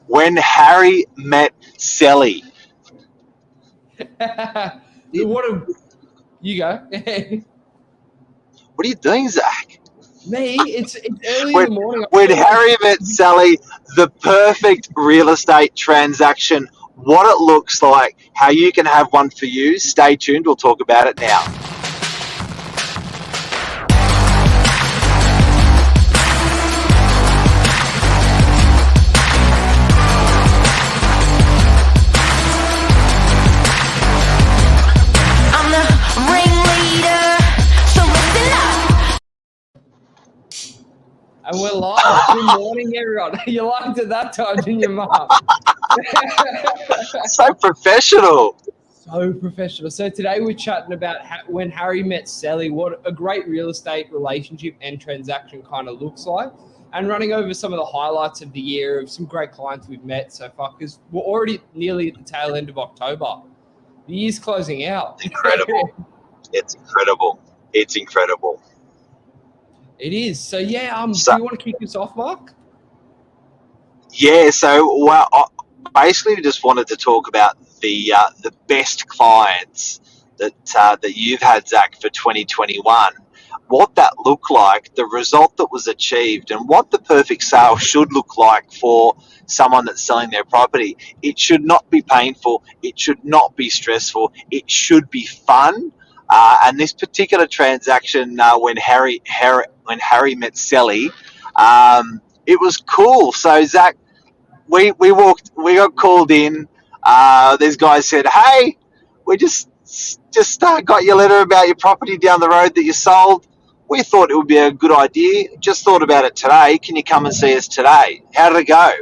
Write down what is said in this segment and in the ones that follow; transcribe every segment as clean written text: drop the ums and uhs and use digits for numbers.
When Harry Met Sally. You go. What are you doing, Zach? Me? It's early in the morning. When Harry Met Sally, the perfect real estate transaction, what it looks like, how you can have one for you. Stay tuned. We'll talk about it now. And we're live. Good morning, everyone. You liked it that time, didn't you, Mark? So professional. So professional. So today we're chatting about when Harry met Sally, what a great real estate relationship and transaction kind of looks like, and running over some of the highlights of the year of some great clients we've met so far, because we're already nearly at the tail end of October. The year's closing out. Incredible. It's incredible. It's incredible. It is. So yeah, do you want to kick us off, Mark? Yeah, so I basically just wanted to talk about the best clients that you've had, Zach, for 2021, what that looked like, the result that was achieved, and what the perfect sale should look like for someone that's selling their property. It should not be painful. It should not be stressful. It should be fun. And this particular transaction, when Harry met Sally, it was cool. So Zach, we got called in. These guys said, "Hey, we just got your letter about your property down the road that you sold. We thought it would be a good idea. Just thought about it today. Can you come and see us today?" How did it go?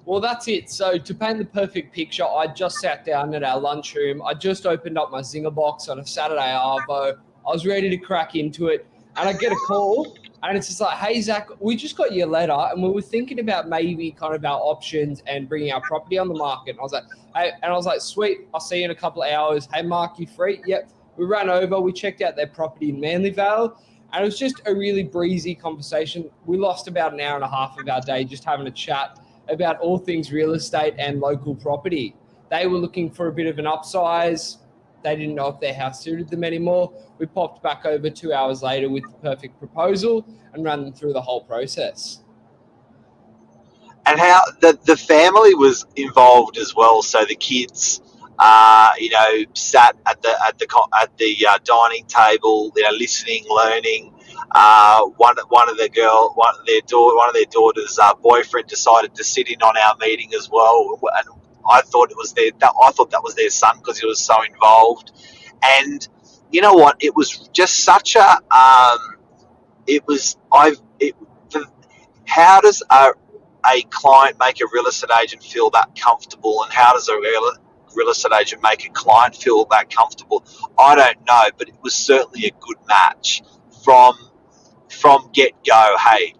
Well, that's it. So to paint the perfect picture, I just sat down at our lunchroom. I just opened up my Zinger box on a Saturday arvo. I was ready to crack into it, and I get a call, and it's just like, "Hey, Zach, we just got your letter, and we were thinking about maybe kind of our options and bringing our property on the market." And I was like, "Hey," and I was like, "Sweet, I'll see you in a couple of hours. Hey, Mark, you free?" Yep. We ran over. We checked out their property in Manly Vale, and it was just a really breezy conversation. We lost about an hour and a half of our day just having a chat about all things real estate and local property. They were looking for a bit of an upsize. They didn't know if their house suited them anymore. We popped back over 2 hours later with the perfect proposal and ran them through the whole process. And how the family was involved as well. So the kids, sat at the dining table, listening, learning. One of their daughters' boyfriend decided to sit in on our meeting as well, and I thought that was their son because he was so involved. And you know what? It was just such a. How does a client make a real estate agent feel that comfortable, and how does a real estate agent make a client feel that comfortable? I don't know, but it was certainly a good match from get-go. Hey,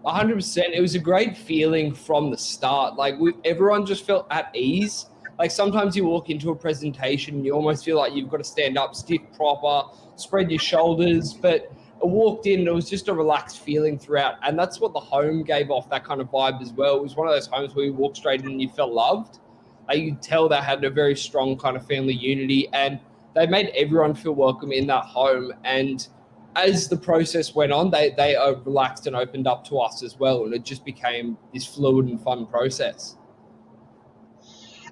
100%. It was a great feeling from the start. Like everyone just felt at ease. Like sometimes you walk into a presentation and you almost feel like you've got to stand up stiff, proper, spread your shoulders. But I walked in and it was just a relaxed feeling throughout. And that's what the home gave off, that kind of vibe as well. It was one of those homes where you walked straight in and you felt loved. Like you could tell they had a very strong kind of family unity, and they made everyone feel welcome in that home. And as the process went on, they relaxed and opened up to us as well, and it just became this fluid and fun process.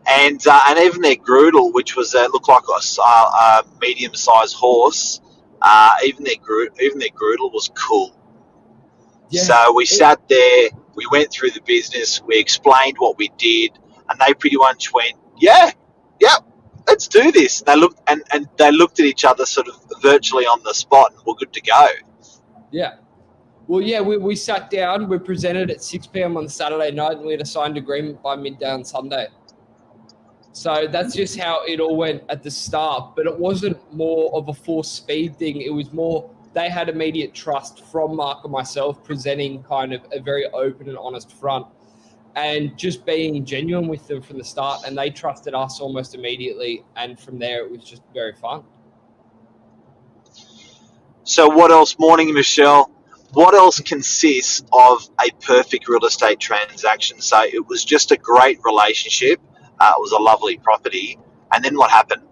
And even their Groodle, which was looked like a medium-sized horse, even their Groodle was cool. Yeah. So we sat there, we went through the business, we explained what we did, and they pretty much went, "Yeah, let's do this." And they looked at each other sort of virtually on the spot, and we're good to go. Yeah. Well, yeah, we sat down, we presented at 6 p.m. on Saturday night, and we had a signed agreement by midday on Sunday. So that's just how it all went at the start. But it wasn't more of a forced speed thing. It was more they had immediate trust from Mark and myself presenting kind of a very open and honest front, and just being genuine with them from the start. And they trusted us almost immediately. And from there, it was just very fun. So what else? Morning, Michelle. what else consists of a perfect real estate transaction? So it was just a great relationship. It was a lovely property. And then what happened?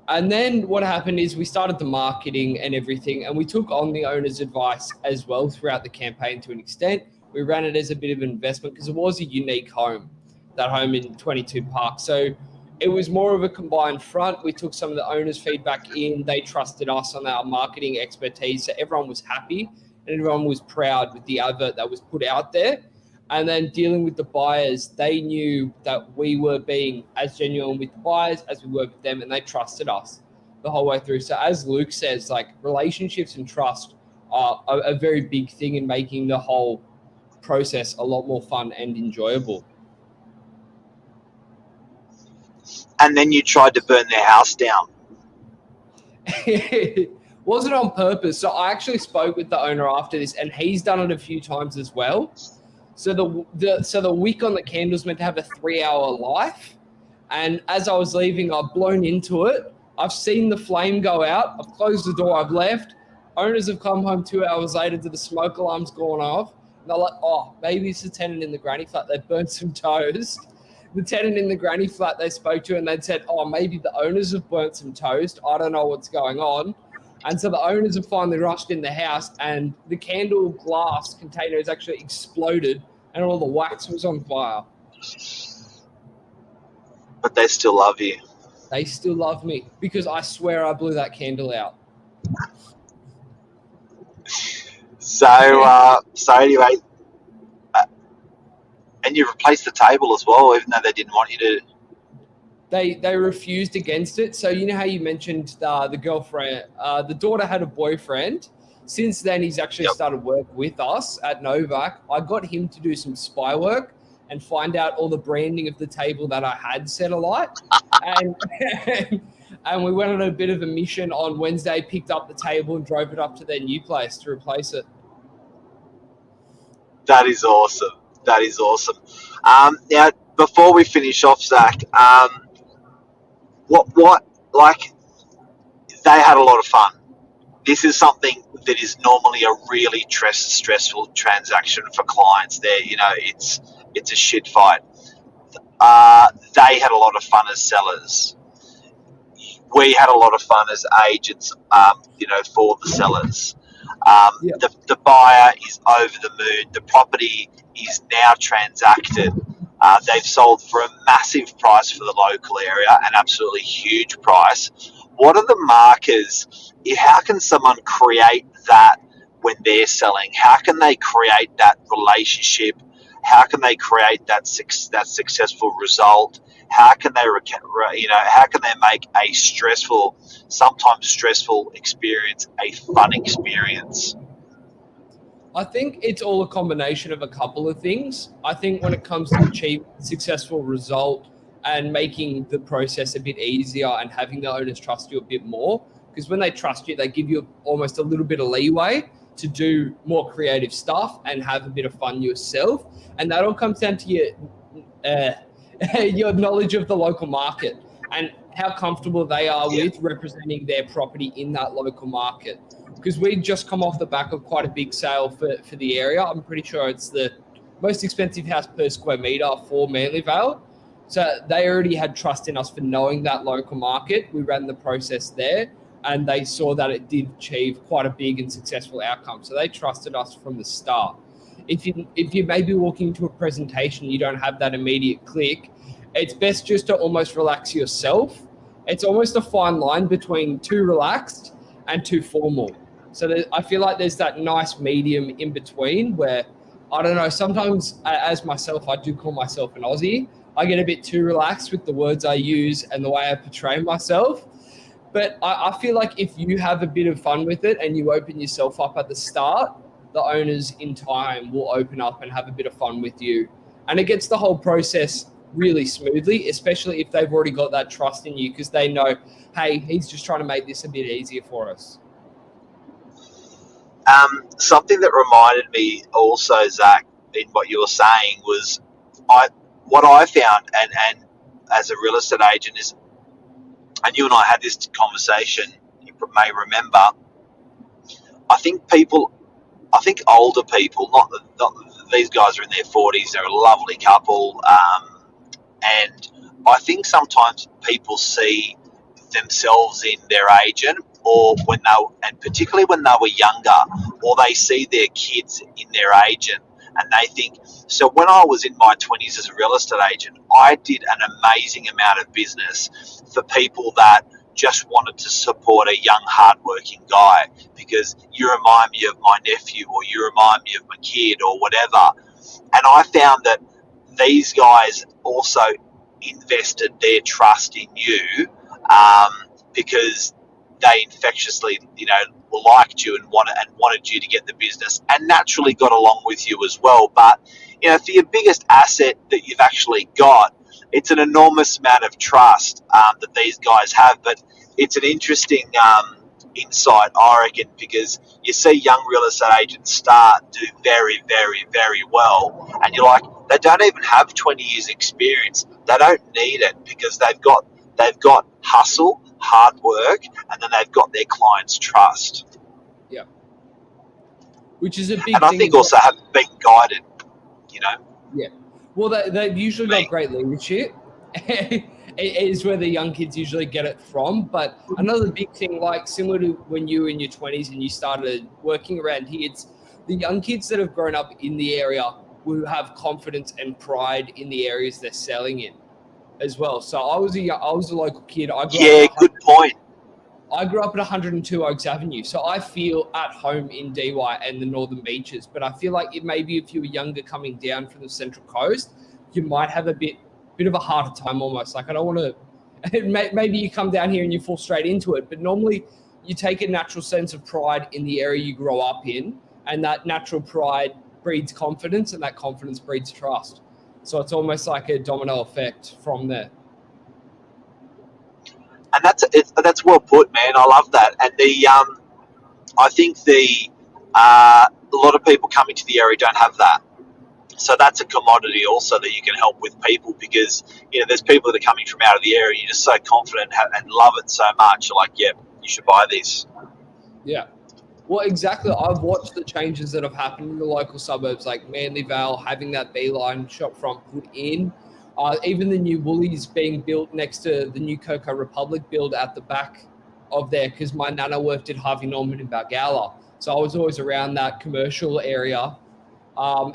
And then what happened is we started the marketing and everything, and we took on the owner's advice as well throughout the campaign to an extent. We ran it as a bit of an investment because it was a unique home, that home in 22 Park. So it was more of a combined front. We took some of the owner's feedback in. They trusted us on our marketing expertise. So everyone was happy and everyone was proud with the advert that was put out there. And then dealing with the buyers, they knew that we were being as genuine with the buyers as we were with them, and they trusted us the whole way through. So as Luke says, like, relationships and trust are a very big thing in making the whole process a lot more fun and enjoyable. And then you tried to burn their house down. It wasn't on purpose. So I actually spoke with the owner after this, and he's done it a few times as well. So the wick on the candle's meant to have a 3-hour life. And as I was leaving, I've blown into it. I've seen the flame go out. I've closed the door. I've left. Owners have come home 2 hours later to the smoke alarm's gone off. And they're like, oh, maybe it's the tenant in the granny flat. They burnt some toast. The tenant in the granny flat they spoke to, and they'd said, oh, maybe the owners have burnt some toast. I don't know what's going on. And so the owners have finally rushed in the house, and the candle glass container has actually exploded and all the wax was on fire. But they still love you. They still love me because I swear I blew that candle out. So anyway, and you replaced the table as well, even though they didn't want you to. They refused against it. So you know how you mentioned the girlfriend, the daughter had a boyfriend. Since then, he's actually started work with us at Novak. I got him to do some spy work and find out all the branding of the table that I had set alight. And we went on a bit of a mission on Wednesday, picked up the table and drove it up to their new place to replace it. That is awesome. That is awesome. Now, before we finish off, Zach, like, they had a lot of fun. This is something that is normally a really stressful transaction for clients. It's a shit fight. They had a lot of fun as sellers. We had a lot of fun as agents, for the sellers. The buyer is over the moon. The property is now transacted. They've sold for a massive price for the local area, an absolutely huge price. What are the markers? How can someone create that when they're selling? How can they create that relationship? How can they create that successful result? How can they, how can they make a sometimes stressful experience a fun experience? I think it's all a combination of a couple of things. I think when it comes to achieving a successful result and making the process a bit easier and having the owners trust you a bit more, because when they trust you, they give you almost a little bit of leeway to do more creative stuff and have a bit of fun yourself. And that all comes down to your knowledge of the local market and how comfortable they are with representing their property in that local market. Because we just come off the back of quite a big sale for the area. I'm pretty sure it's the most expensive house per square metre for Manly Vale. So they already had trust in us for knowing that local market. We ran the process there and they saw that it did achieve quite a big and successful outcome. So they trusted us from the start. If you maybe walking into a presentation, you don't have that immediate click, it's best just to almost relax yourself. It's almost a fine line between too relaxed and too formal. So I feel like there's that nice medium in between where, I don't know, sometimes as myself, I do call myself an Aussie. I get a bit too relaxed with the words I use and the way I portray myself. But I feel like if you have a bit of fun with it and you open yourself up at the start, the owners in time will open up and have a bit of fun with you. And it gets the whole process really smoothly, especially if they've already got that trust in you because they know, hey, he's just trying to make this a bit easier for us. Something that reminded me also, Zach, in what you were saying was what I found, and as a real estate agent is, and you and I had this conversation, you may remember, I think people I think older people, not these guys are in their 40s. They're a lovely couple, and I think sometimes people see themselves in their agent, or and particularly when they were younger, or they see their kids in their agent, and they think. So when I was in my 20s as a real estate agent, I did an amazing amount of business for people that just wanted to support a young, hardworking guy, because you remind me of my nephew, or you remind me of my kid, or whatever. And I found that these guys also invested their trust in you, because they infectiously, liked you and wanted you to get the business, and naturally got along with you as well. But for your biggest asset that you've actually got, it's an enormous amount of trust that these guys have. But it's an interesting insight, I reckon, because you see young real estate agents do very, very, very well, and you're like, they don't even have 20 years experience. They don't need it, because they've got hustle, hard work, and then they've got their clients' trust. Yeah. Which is a big and I thing. think also have been guided, Yeah. Well, they've usually got great leadership. It is where the young kids usually get it from. But another big thing, like similar to when you were in your 20s and you started working around here, it's the young kids that have grown up in the area who have confidence and pride in the areas they're selling in as well. So I was a local kid. Good point. I grew up at 102 Oaks Avenue, so I feel at home in DY and the Northern Beaches. But I feel like maybe if you were younger coming down from the Central Coast, you might have a bit of a harder time almost. Like, I don't want to – maybe you come down here and you fall straight into it. But normally you take a natural sense of pride in the area you grow up in, and that natural pride breeds confidence, and that confidence breeds trust. So it's almost like a domino effect from there. And that's well put, man. I love that. And I think a lot of people coming to the area don't have that. So that's a commodity also that you can help with people, because there's people that are coming from out of the area. You're just so confident and love it so much. You're like, yeah, you should buy this. Yeah. Well, exactly. I've watched the changes that have happened in the local suburbs, like Manly Vale, having that Beeline shop front put in. Even the new Woolies being built next to the new Coco Republic build at the back of there, because my nana worked at Harvey Norman in Balgowlah. So I was always around that commercial area.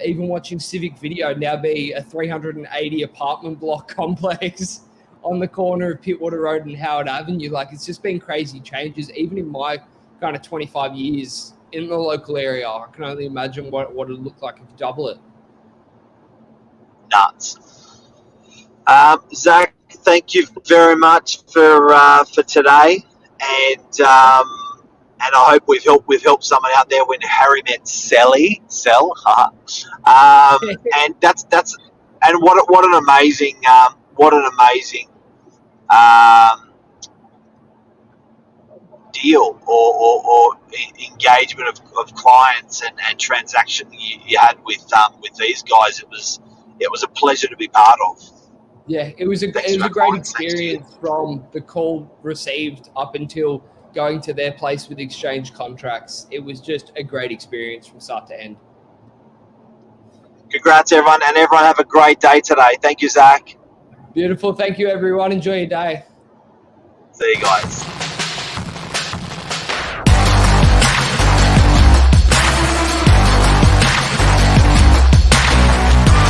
Even watching Civic Video now be a 380 apartment block complex on the corner of Pittwater Road and Howard Avenue. Like, it's just been crazy changes, even in my kind of 25 years in the local area. I can only imagine what it would look like if you double it. Nuts. Zach, thank you very much for today, and I hope we've helped someone out there when Harry met SELLY. And that's and what an amazing deal or engagement of clients and transaction you had with these guys. It was a pleasure to be part of. Yeah, it was a great experience from the call received up until going to their place with exchange contracts. It was just a great experience from start to end. Congrats, everyone, and everyone have a great day today. Thank you, Zach. Beautiful. Thank you, everyone. Enjoy your day. See you guys.